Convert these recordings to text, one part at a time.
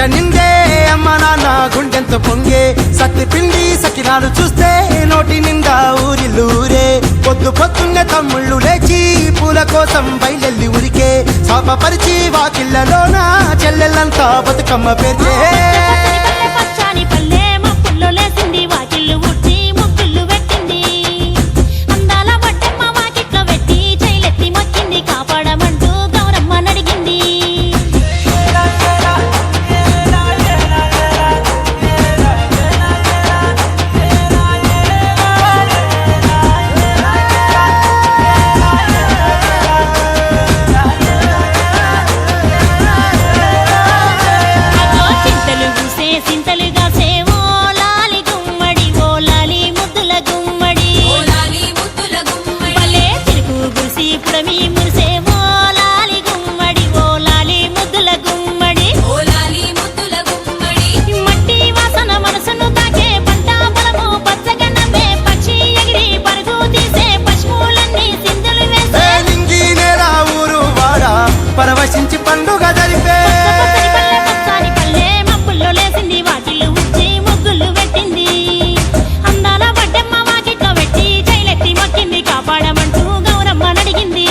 నిందే అమ్మ నాన్న గుండెంత పొంగే సత్తి పిండి సకినాలు చూస్తే నోటి నిండా ఊరిల్లూరే పొద్దున్నే తమ్ముళ్ళు లేచి పూల కోసం బయలెల్లి ఉరికే శాపపరిచి వాకిళ్ళలోన చెల్లెళ్ళంతా బతుకమ్మ పేర్చే పరవశించి పండుగ జరిపే మబ్బుల్లో లేసింది వాకిళ్ళు ఉచ్చి ముగ్గులు పెట్టింది అందాల బడ్డమ్మ వాకిట్లో పెట్టి చైలెత్తి మొక్కింది కాపాడమంటూ గౌరమ్మ నడిగింది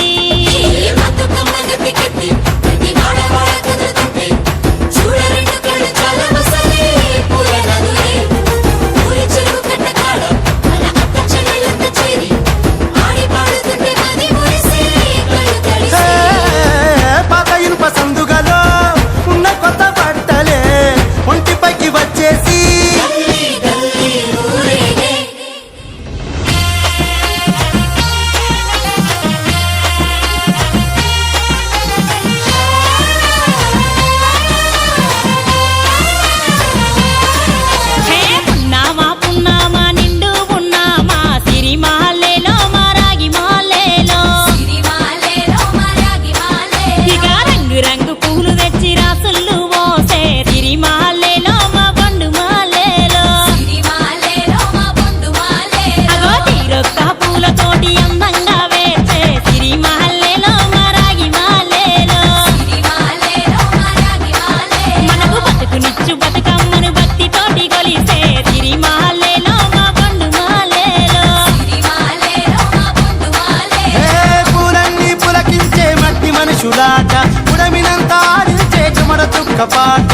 మనుషులాట ఉడమినంత ఆడించే చెమడ తుక్క పాట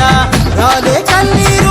రాలే కన్నీరు